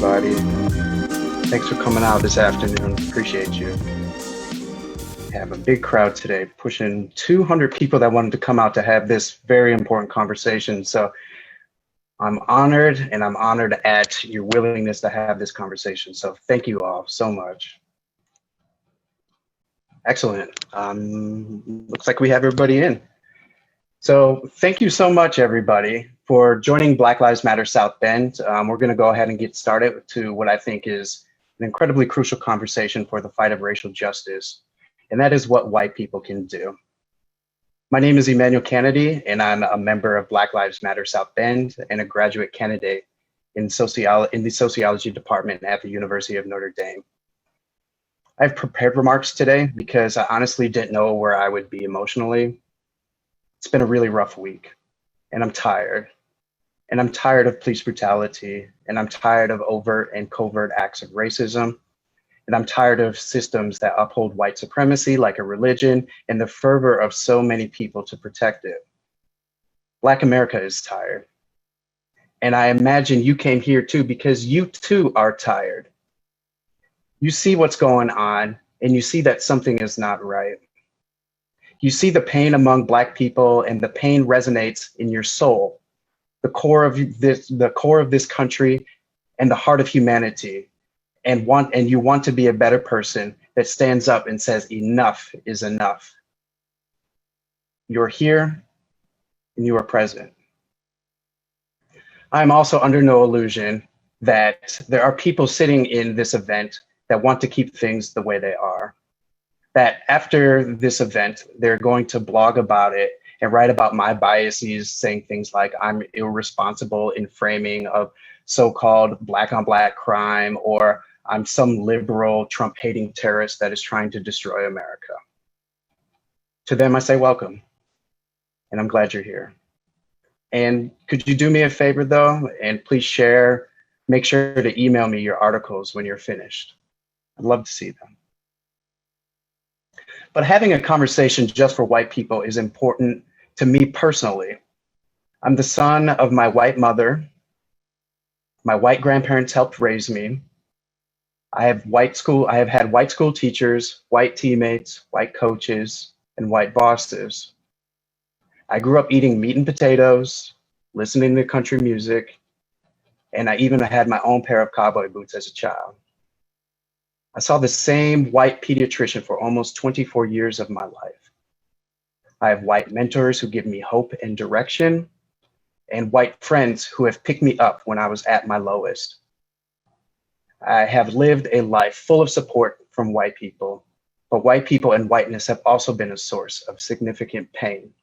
everybody. Thanks for coming out this afternoon. Appreciate you. I have a big crowd today, pushing 200 people that wanted to come out to have this very important conversation. So I'm honored, and I'm honored at your willingness to have this conversation. So thank you all so much. Excellent. Looks like we have everybody in. So thank you so much, everybody, for joining Black Lives Matter South Bend. We're going to go ahead and get started to what I think is an incredibly crucial conversation for the fight of racial justice, and that is what white people can do. My name is Emmanuel Cannady, and I'm a member of Black Lives Matter South Bend and a graduate candidate in the sociology department at the University of Notre Dame. I've prepared remarks today because I honestly didn't know where I would be emotionally. It's been a really rough week, and I'm tired. And I'm tired of police brutality, and I'm tired of overt and covert acts of racism, and I'm tired of systems that uphold white supremacy like a religion and the fervor of so many people to protect it. Black America is tired. And I imagine you came here too because you too are tired. You see what's going on, and you see that something is not right. You see the pain among Black people, and the pain resonates in your soul, the core of this country and the heart of humanity, and you want to be a better person that stands up and says enough is enough. You're here and you are present. I'm also under no illusion that there are people sitting in this event that want to keep things the way they are. That after this event, they're going to blog about it and write about my biases, saying things like I'm irresponsible in framing of so-called Black on Black crime, or I'm some liberal Trump-hating terrorist that is trying to destroy America. To them, I say welcome, and I'm glad you're here. And could you do me a favor though, and please share, make sure to email me your articles when you're finished. I'd love to see them. But having a conversation just for white people is important to me personally. I'm the son of my white mother. My white grandparents helped raise me. I have had white school teachers, white teammates, white coaches, and white bosses. I grew up eating meat and potatoes, listening to country music, and I even had my own pair of cowboy boots as a child. I saw the same white pediatrician for almost 24 years of my life. I have white mentors who give me hope and direction, and white friends who have picked me up when I was at my lowest. I have lived a life full of support from white people, but white people and whiteness have also been a source of significant pain.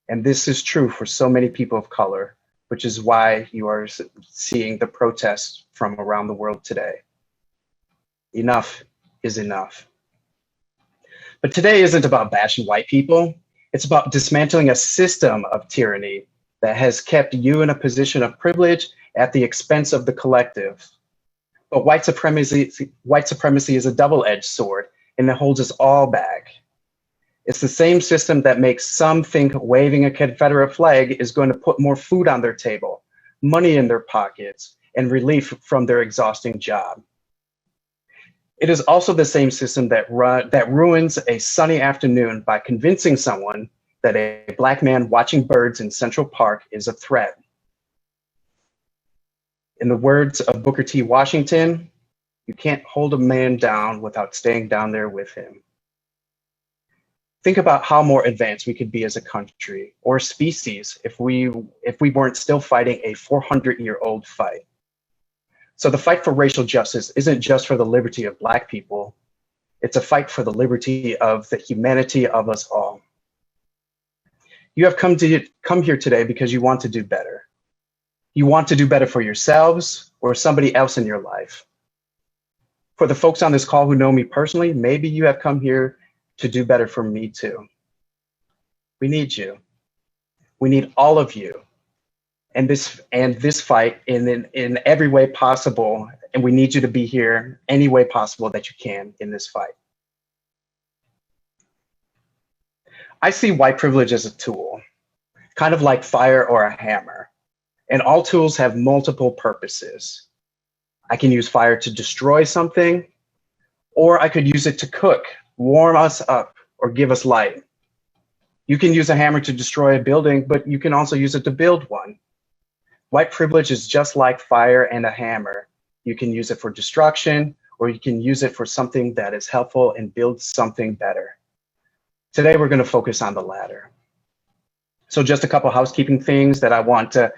And this is true for so many people of color, which is why you are seeing the protests from around the world today. Enough is enough. But today isn't about bashing white people. It's about dismantling a system of tyranny that has kept you in a position of privilege at the expense of the collective. But white supremacy is a double-edged sword, and it holds us all back. It's the same system that makes some think waving a Confederate flag is going to put more food on their table, money in their pockets, and relief from their exhausting job. It is also the same system that ruins a sunny afternoon by convincing someone that a Black man watching birds in Central Park is a threat. In the words of Booker T. Washington, you can't hold a man down without staying down there with him. Think about how more advanced we could be as a country or a species if we weren't still fighting a 400-year-old fight. So the fight for racial justice isn't just for the liberty of Black people. It's a fight for the liberty of the humanity of us all. You have come here today because you want to do better. You want to do better for yourselves or somebody else in your life. For the folks on this call who know me personally, maybe you have come here to do better for me too. We need you. We need all of you. And this fight in every way possible, and we need you to be here any way possible that you can in this fight. I see white privilege as a tool, kind of like fire or a hammer, and all tools have multiple purposes. I can use fire to destroy something, or I could use it to cook, warm us up, or give us light. You can use a hammer to destroy a building, but you can also use it to build one. White privilege is just like fire and a hammer. You can use it for destruction, or you can use it for something that is helpful and builds something better. Today, we're going to focus on the latter. So just a couple housekeeping things that I want to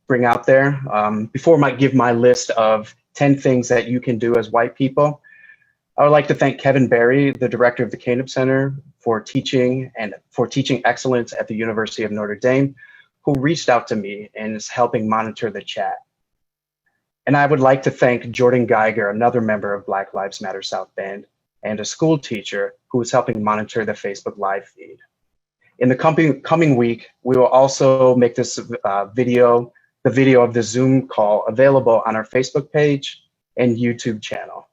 bring out there. Before I give my list of 10 things that you can do as white people, I would like to thank Kevin Barry, the director of the Cannady Center, for teaching excellence at the University of Notre Dame, who reached out to me and is helping monitor the chat. And I would like to thank Jordan Geiger, another member of Black Lives Matter South Bend, and a school teacher who is helping monitor the Facebook Live feed. In the coming week, we will also make this the video of the Zoom call available on our Facebook page and YouTube channel.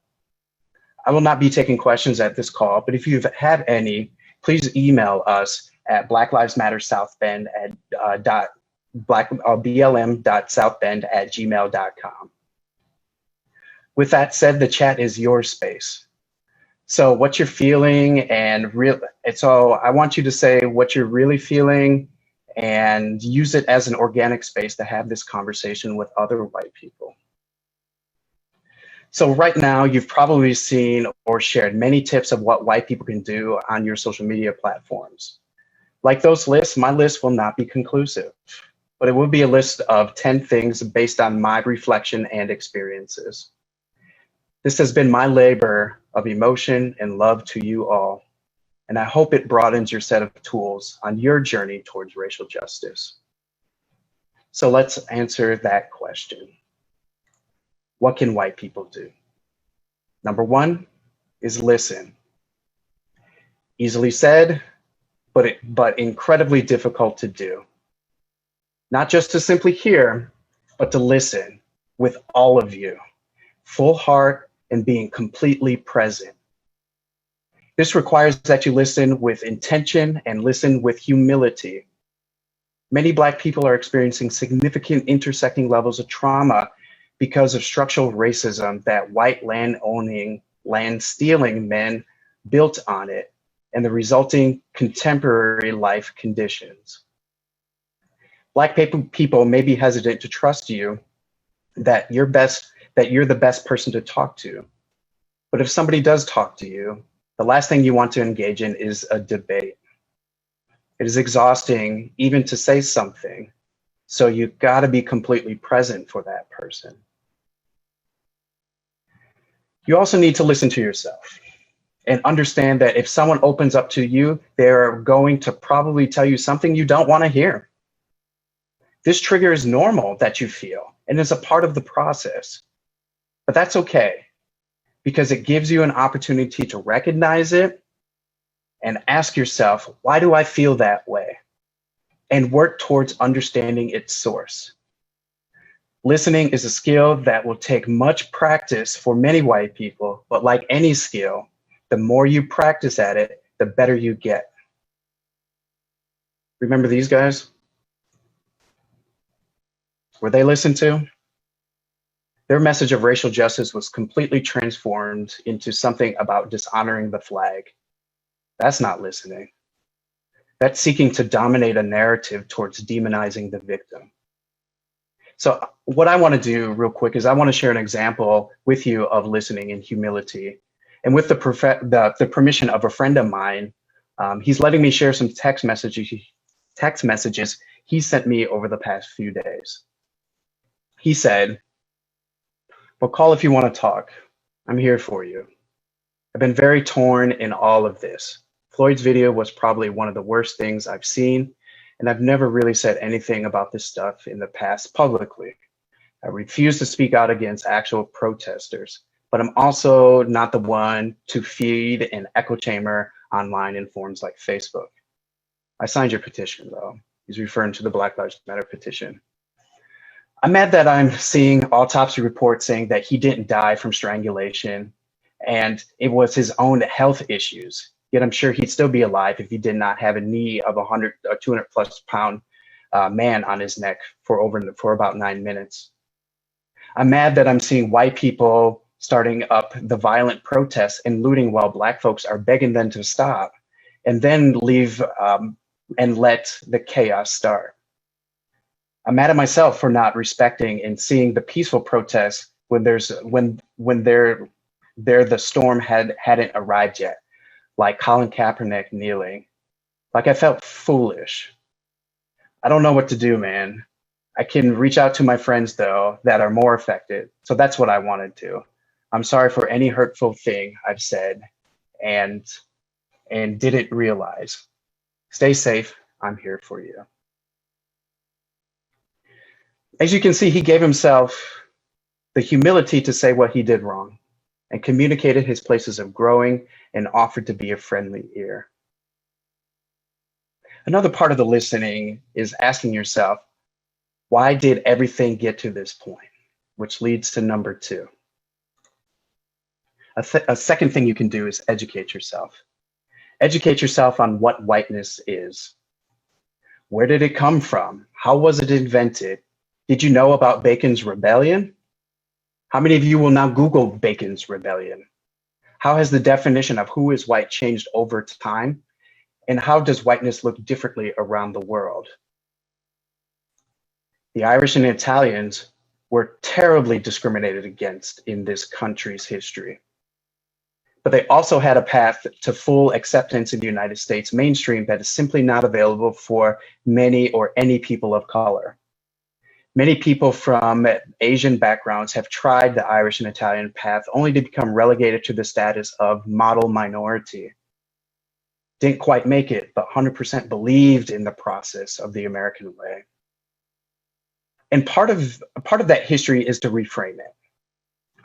I will not be taking questions at this call, but if you have any, please email us at blacklivesmattersouthbend@blm.southbend@gmail.com. With that said, the chat is your space. So what you're feeling so I want you to say what you're really feeling and use it as an organic space to have this conversation with other white people. So right now, you've probably seen or shared many tips of what white people can do on your social media platforms. Like those lists, my list will not be conclusive, but it will be a list of 10 things based on my reflection and experiences. This has been my labor of emotion and love to you all, and I hope it broadens your set of tools on your journey towards racial justice. So let's answer that question. What can white people do? Number one is listen. Easily said, but incredibly difficult to do. Not just to simply hear, but to listen with all of you, full heart and being completely present. This requires that you listen with intention and listen with humility. Many Black people are experiencing significant intersecting levels of trauma because of structural racism that white land-owning, land-stealing men built on it and the resulting contemporary life conditions. Black people may be hesitant to trust you that you're the best person to talk to. But if somebody does talk to you, the last thing you want to engage in is a debate. It is exhausting even to say something, so you've got to be completely present for that person. You also need to listen to yourself and understand that if someone opens up to you, they're going to probably tell you something you don't want to hear. This trigger is normal that you feel, and it's a part of the process. But that's okay, because it gives you an opportunity to recognize it and ask yourself, why do I feel that way? And work towards understanding its source. Listening is a skill that will take much practice for many white people, but like any skill, the more you practice at it, the better you get. Remember these guys? Were they listened to? Their message of racial justice was completely transformed into something about dishonoring the flag. That's not listening. That's seeking to dominate a narrative towards demonizing the victim. So what I want to do real quick is I want to share an example with you of listening and humility. And with the permission of a friend of mine, he's letting me share some text messages he sent me over the past few days. He said, "Well, call if you want to talk. I'm here for you. I've been very torn in all of this. Floyd's video was probably one of the worst things I've seen, and I've never really said anything about this stuff in the past publicly. I refuse to speak out against actual protesters, but I'm also not the one to feed an echo chamber online in forums like Facebook. I signed your petition, though." He's referring to the Black Lives Matter petition. "I'm mad that I'm seeing autopsy reports saying that he didn't die from strangulation and it was his own health issues. Yet I'm sure he'd still be alive if he did not have a knee of a 200 plus pound man on his neck for about 9 minutes. I'm mad that I'm seeing white people starting up the violent protests and looting while Black folks are begging them to stop and then leave and let the chaos start. I'm mad at myself for not respecting and seeing the peaceful protests when the storm hadn't arrived yet, like Colin Kaepernick kneeling. Like I felt foolish. I don't know what to do, man. I can reach out to my friends though that are more affected. So that's what I wanted to. I'm sorry for any hurtful thing I've said and didn't realize. Stay safe. I'm here for you. As you can see, he gave himself the humility to say what he did wrong and communicated his places of growing and offered to be a friendly ear. Another part of the listening is asking yourself, why did everything get to this point? Which leads to number 2. A second thing you can do is educate yourself. Educate yourself on what whiteness is. Where did it come from? How was it invented? Did you know about Bacon's Rebellion? How many of you will now Google Bacon's Rebellion? How has the definition of who is white changed over time? And how does whiteness look differently around the world? The Irish and Italians were terribly discriminated against in this country's history. But they also had a path to full acceptance in the United States mainstream that is simply not available for many or any people of color. Many people from Asian backgrounds have tried the Irish and Italian path only to become relegated to the status of model minority. Didn't quite make it, but 100% believed in the process of the American way. And part of that history is to reframe it.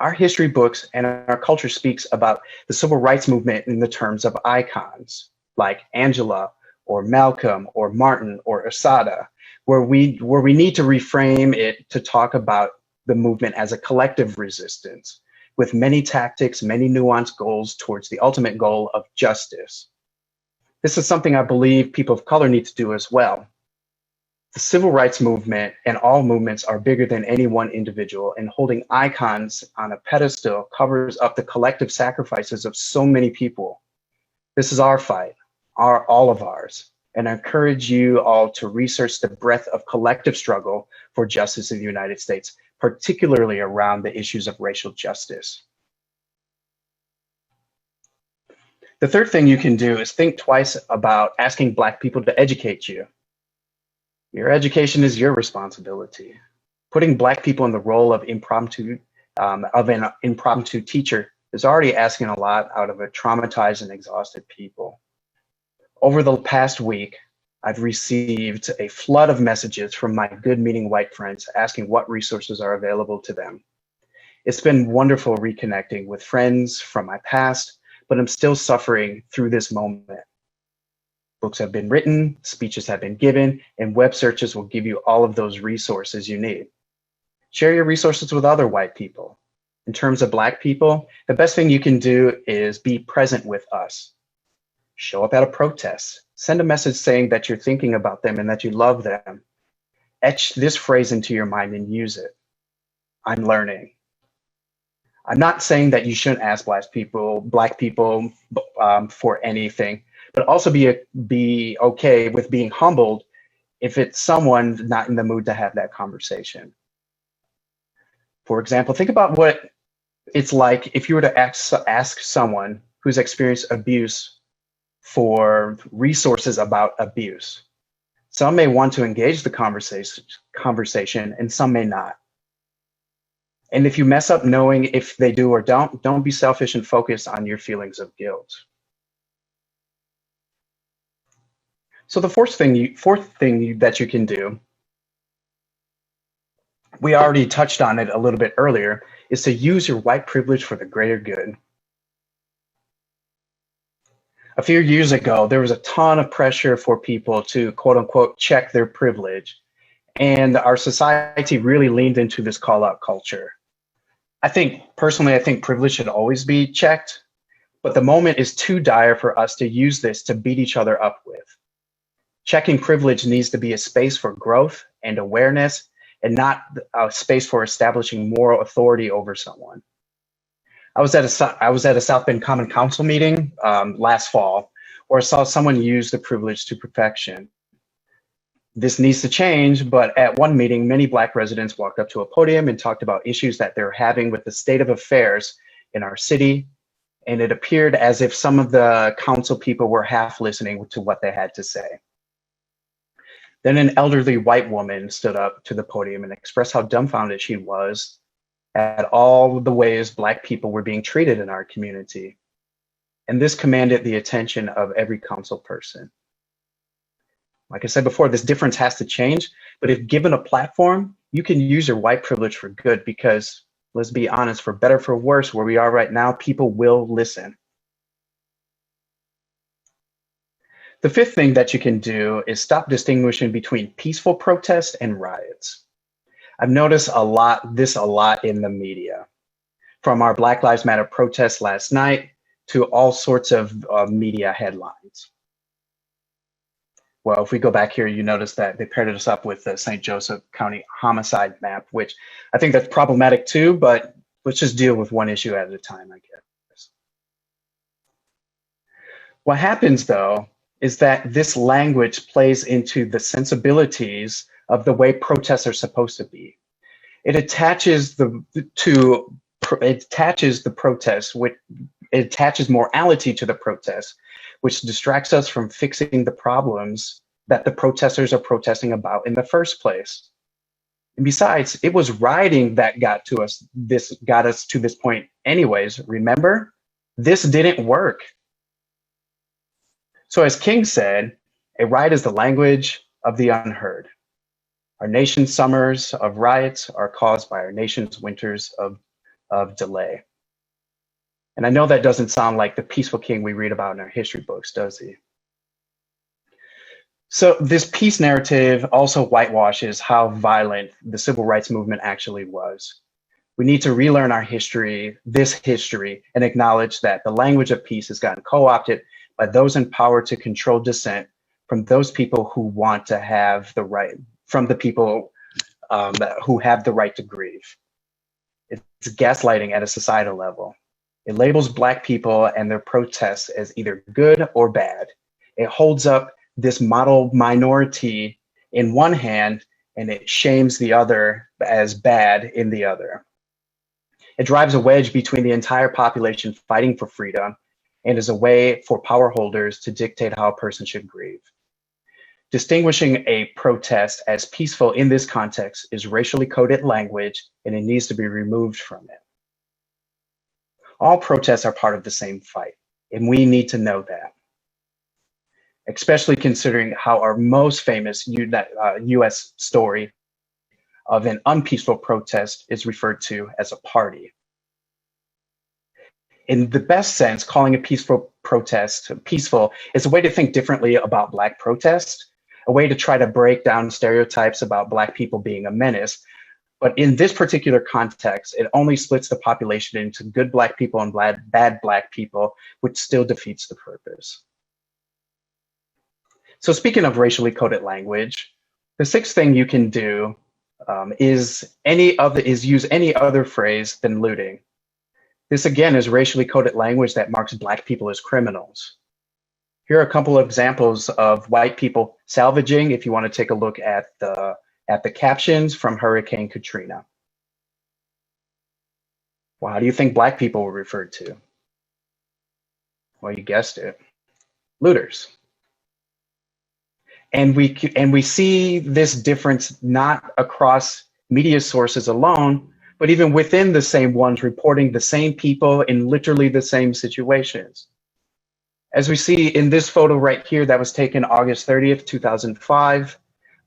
Our history books and our culture speaks about the civil rights movement in the terms of icons like Angela or Malcolm or Martin or Asada, where we need to reframe it to talk about the movement as a collective resistance with many tactics, many nuanced goals towards the ultimate goal of justice. This is something I believe people of color need to do as well. The civil rights movement and all movements are bigger than any one individual, and holding icons on a pedestal covers up the collective sacrifices of so many people. This is our fight, all of ours, and I encourage you all to research the breadth of collective struggle for justice in the United States, particularly around the issues of racial justice. The third thing you can do is think twice about asking Black people to educate you. Your education is your responsibility. Putting Black people in the role of an impromptu teacher is already asking a lot out of a traumatized and exhausted people. Over the past week, I've received a flood of messages from my good-meaning white friends asking what resources are available to them. It's been wonderful reconnecting with friends from my past, but I'm still suffering through this moment. Books have been written, speeches have been given, and web searches will give you all of those resources you need. Share your resources with other white people. In terms of Black people, the best thing you can do is be present with us. Show up at a protest. Send a message saying that you're thinking about them and that you love them. Etch this phrase into your mind and use it. I'm learning. I'm not saying that you shouldn't ask Black people for anything, but also be okay with being humbled if it's someone not in the mood to have that conversation. For example, think about what it's like if you were to ask someone who's experienced abuse for resources about abuse. Some may want to engage the conversation and some may not. And if you mess up knowing if they do or don't be selfish and focus on your feelings of guilt. So the fourth thing that you can do, we already touched on it a little bit earlier, is to use your white privilege for the greater good. A few years ago, there was a ton of pressure for people to quote unquote check their privilege. And our society really leaned into this call out culture. I think privilege should always be checked, but the moment is too dire for us to use this to beat each other up with. Checking privilege needs to be a space for growth and awareness and not a space for establishing moral authority over someone. I was at a South Bend Common Council meeting last fall, where I saw someone use the privilege to perfection. This needs to change, but at one meeting, many Black residents walked up to a podium and talked about issues that they're having with the state of affairs in our city, and it appeared as if some of the council people were half listening to what they had to say. Then an elderly white woman stood up to the podium and expressed how dumbfounded she was at all the ways Black people were being treated in our community. And this commanded the attention of every council person. Like I said before, this difference has to change, but if given a platform, you can use your white privilege for good because, let's be honest, for better, for worse, where we are right now, people will listen. The fifth thing that you can do is stop distinguishing between peaceful protests and riots. I've noticed this a lot in the media, from our Black Lives Matter protests last night to all sorts of media headlines. Well, if we go back here, you notice that they paired us up with the St. Joseph County homicide map, which I think that's problematic too, but let's just deal with one issue at a time, I guess. What happens though, is that this language plays into the sensibilities of the way protests are supposed to be. It attaches the protest, it attaches morality to the protest, which distracts us from fixing the problems that the protesters are protesting about in the first place. And besides, it was rioting that got us to this point anyways. Remember, this didn't work. So as King said, a riot is the language of the unheard. Our nation's summers of riots are caused by our nation's winters of delay. And I know that doesn't sound like the peaceful king we read about in our history books, does he? So this peace narrative also whitewashes how violent the civil rights movement actually was. We need to relearn our history, and acknowledge that the language of peace has gotten co-opted by those in power to control dissent from those people who want to have the right, from the people who have the right to grieve. It's gaslighting at a societal level. It labels Black people and their protests as either good or bad. It holds up this model minority in one hand, and it shames the other as bad in the other. It drives a wedge between the entire population fighting for freedom and is a way for power holders to dictate how a person should grieve. Distinguishing a protest as peaceful in this context is racially coded language, and it needs to be removed from it. All protests are part of the same fight, and we need to know that, especially considering how our most famous US story of an unpeaceful protest is referred to as a party. In the best sense, calling a peaceful protest peaceful is a way to think differently about Black protest, a way to try to break down stereotypes about Black people being a menace. But in this particular context, it only splits the population into good Black people and bad Black people, which still defeats the purpose. So speaking of racially coded language, the sixth thing you can do is use any other phrase than looting. This again is racially coded language that marks Black people as criminals. Here are a couple of examples of white people salvaging, if you want to take a look at the captions from Hurricane Katrina. Well, how do you think Black people were referred to? Well, you guessed it, looters. And we see this difference not across media sources alone, but even within the same ones reporting the same people in literally the same situations. As we see in this photo right here that was taken August 30th, 2005,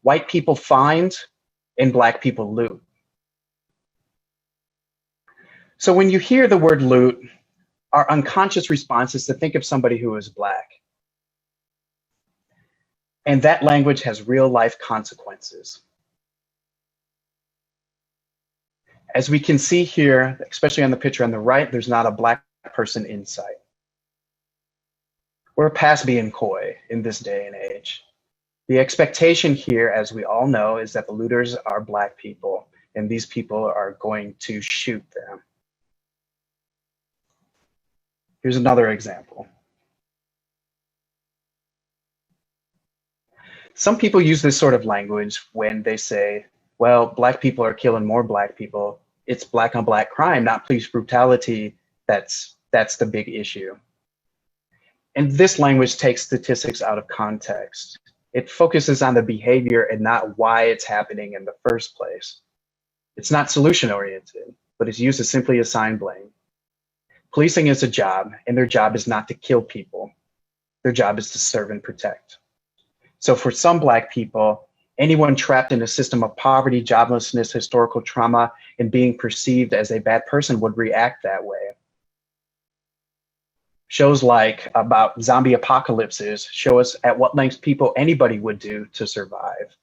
white people find and Black people loot. So when you hear the word loot, our unconscious response is to think of somebody who is Black. And that language has real life consequences. As we can see here, especially on the picture on the right, there's not a Black person in sight. We're past being coy in this day and age. The expectation here, as we all know, is that the looters are Black people, and these people are going to shoot them. Here's another example. Some people use this sort of language when they say, well, Black people are killing more Black people. It's Black on Black crime, not police brutality. That's the big issue. And this language takes statistics out of context. It focuses on the behavior and not why it's happening in the first place. It's not solution oriented, but it's used to simply assign blame. Policing is a job, and their job is not to kill people. Their job is to serve and protect. So for some Black people, anyone trapped in a system of poverty, joblessness, historical trauma, and being perceived as a bad person would react that way. Shows like about zombie apocalypses show us at what lengths anybody would do to survive.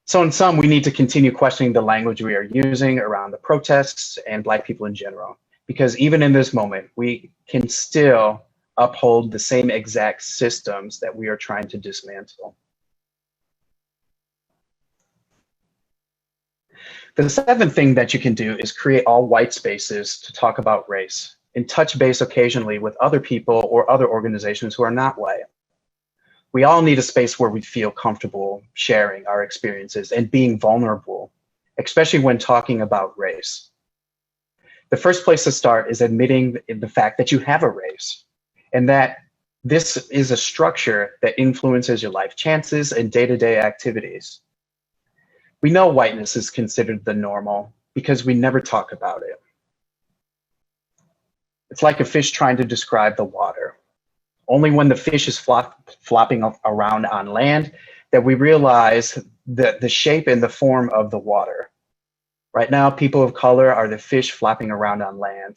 So in sum, we need to continue questioning the language we are using around the protests and Black people in general, because even in this moment, we can still uphold the same exact systems that we are trying to dismantle. The seventh thing that you can do is create all white spaces to talk about race and touch base occasionally with other people or other organizations who are not white. We all need a space where we feel comfortable sharing our experiences and being vulnerable, especially when talking about race. The first place to start is admitting the fact that you have a race and that this is a structure that influences your life chances and day-to-day activities. We know whiteness is considered the normal because we never talk about it. It's like a fish trying to describe the water. Only when the fish is flopping around on land that we realize the shape and the form of the water. Right now, people of color are the fish flopping around on land.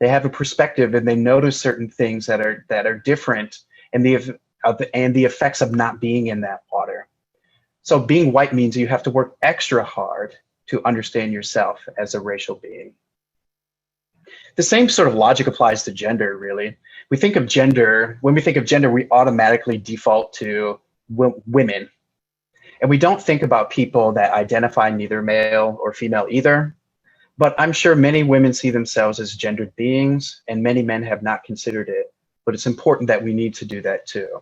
They have a perspective and they notice certain things that are different and the effects of not being in that water. So being white means you have to work extra hard to understand yourself as a racial being. The same sort of logic applies to gender, really. When we think of gender, we automatically default to women. And we don't think about people that identify neither male or female either. But I'm sure many women see themselves as gendered beings, and many men have not considered it. But it's important that we need to do that too.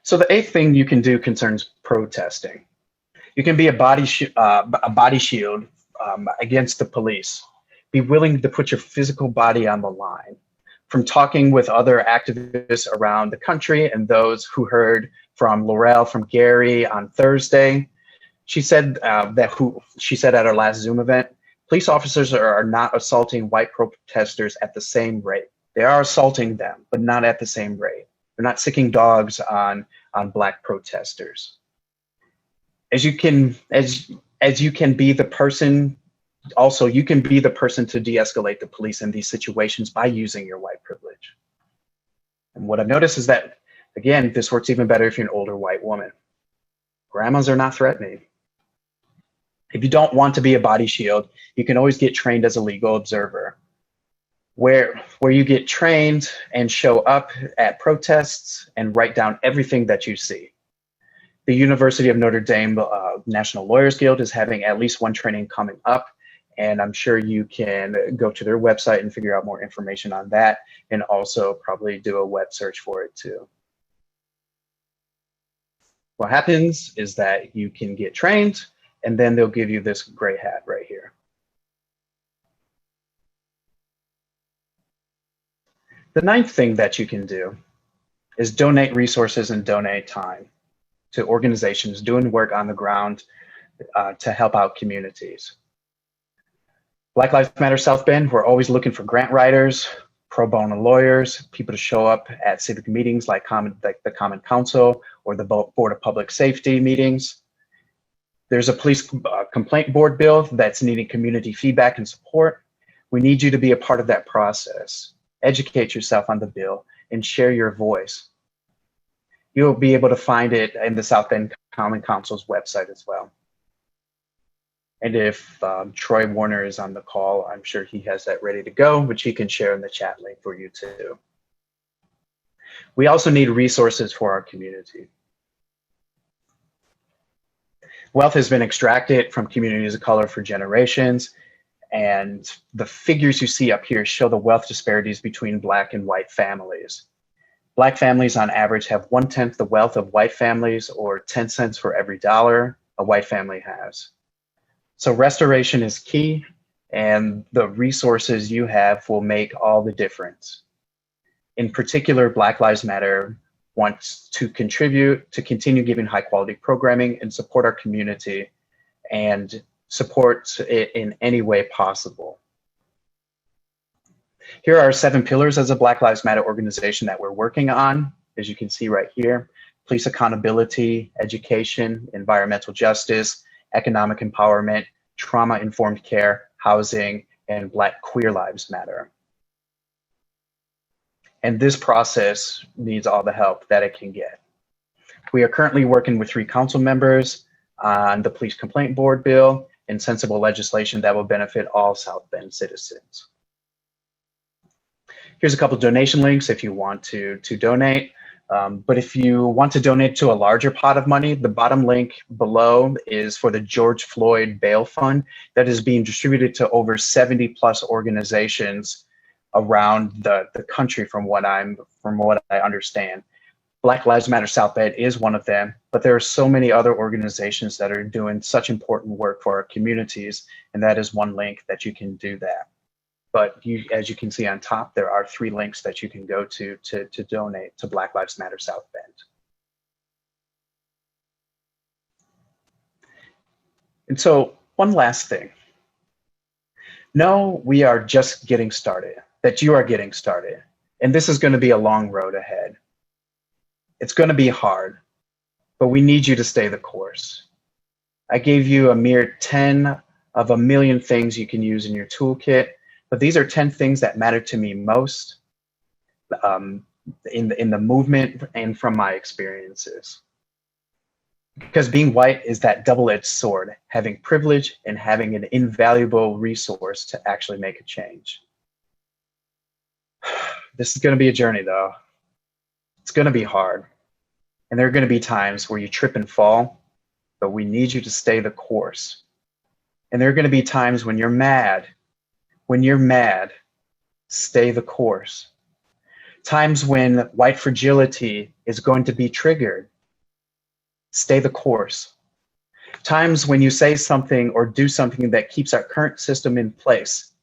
So the eighth thing you can do concerns protesting. You can be a body shield against the police. Be willing to put your physical body on the line. From talking with other activists around the country and those who heard from Laurel, from Gary on Thursday, she said she said at our last Zoom event, police officers are not assaulting white protesters at the same rate. They are assaulting them, but not at the same rate. They're not sicking dogs on Black protesters. As you can be the person, also you can be the person to de-escalate the police in these situations by using your white privilege. And what I've noticed is that, again, this works even better if you're an older white woman. Grandmas are not threatening. If you don't want to be a body shield, you can always get trained as a legal observer, where you get trained and show up at protests and write down everything that you see. The University of Notre Dame National Lawyers Guild is having at least one training coming up, and I'm sure you can go to their website and figure out more information on that, and also probably do a web search for it too. What happens is that you can get trained, and then they'll give you this gray hat right here. The ninth thing that you can do is donate resources and donate time to organizations doing work on the ground to help out communities. Black Lives Matter South Bend, we're always looking for grant writers, pro bono lawyers, people to show up at civic meetings like the Common Council or the Board of Public Safety meetings. There's a police complaint board bill that's needing community feedback and support. We need you to be a part of that process. Educate yourself on the bill and share your voice. You'll be able to find it in the South Bend Common Council's website as well. And if Troy Warner is on the call, I'm sure he has that ready to go, which he can share in the chat link for you too. We also need resources for our community. Wealth has been extracted from communities of color for generations, and the figures you see up here show the wealth disparities between Black and white families. Black families on average have 1/10 the wealth of white families, or 10 cents for every dollar a white family has. So restoration is key, and the resources you have will make all the difference. In particular, Black Lives Matter wants to contribute to continue giving high quality programming and support our community and support it in any way possible. Here are 7 pillars as a Black Lives Matter organization that we're working on, as you can see right here: police accountability, education, environmental justice, economic empowerment, trauma-informed care, housing, and Black queer lives matter. And this process needs all the help that it can get. We are currently working with 3 council members on the police complaint board bill and sensible legislation that will benefit all South Bend citizens. Here's a couple donation links if you want to donate. But if you want to donate to a larger pot of money, the bottom link below is for the George Floyd Bail Fund that is being distributed to over 70+ organizations around the country from what I understand. Black Lives Matter South Bend is one of them, but there are so many other organizations that are doing such important work for our communities, and that is one link that you can do that. But as you can see on top, there are 3 links that you can go to donate to Black Lives Matter South Bend. And so one last thing. No, we are just getting started, that you are getting started. And this is going to be a long road ahead. It's going to be hard, but we need you to stay the course. I gave you a mere 10 of a million things you can use in your toolkit, but these are 10 things that matter to me most in the movement and from my experiences. Because being white is that double-edged sword, having privilege and having an invaluable resource to actually make a change. This is going to be a journey, though. It's going to be hard. And there are going to be times where you trip and fall, but we need you to stay the course. And there are going to be times when you're mad. When you're mad, stay the course. Times when white fragility is going to be triggered. Stay the course. Times when you say something or do something that keeps our current system in place.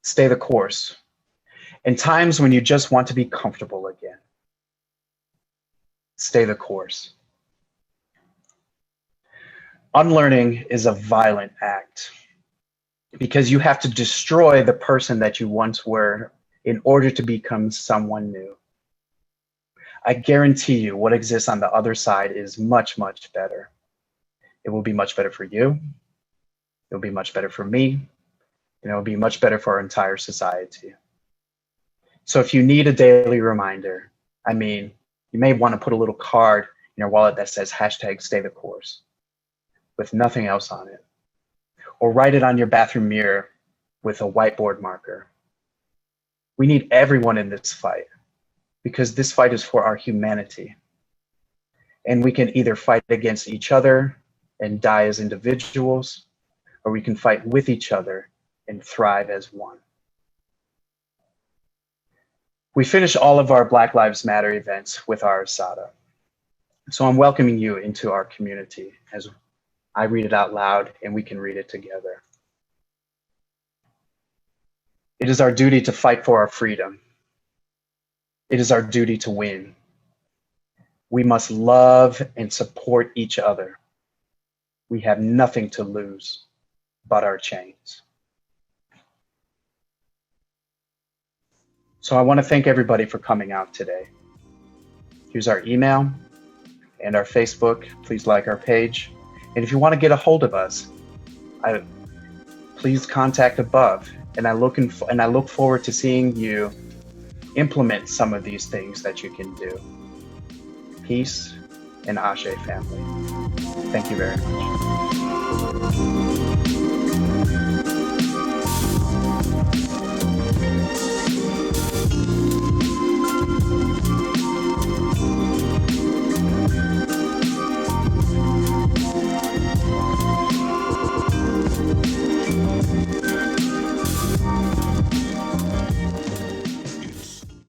Stay the course. And times when you just want to be comfortable again. Stay the course. Unlearning is a violent act because you have to destroy the person that you once were in order to become someone new. I guarantee you what exists on the other side is much, much better. It will be much better for you. It will be much better for me. And it will be much better for our entire society. So if you need a daily reminder, you may want to put a little card in your wallet that says #StayTheCourse with nothing else on it. Or write it on your bathroom mirror with a whiteboard marker. We need everyone in this fight because this fight is for our humanity. And we can either fight against each other and die as individuals, or we can fight with each other and thrive as one. We finish all of our Black Lives Matter events with our Asada. So I'm welcoming you into our community as I read it out loud and we can read it together. It is our duty to fight for our freedom. It is our duty to win. We must love and support each other. We have nothing to lose but our chains. So I want to thank everybody for coming out today. Here's our email and our Facebook. Please like our page. And if you want to get a hold of us, please contact above. And I look forward to seeing you implement some of these things that you can do. Peace and Ashe family. Thank you very much.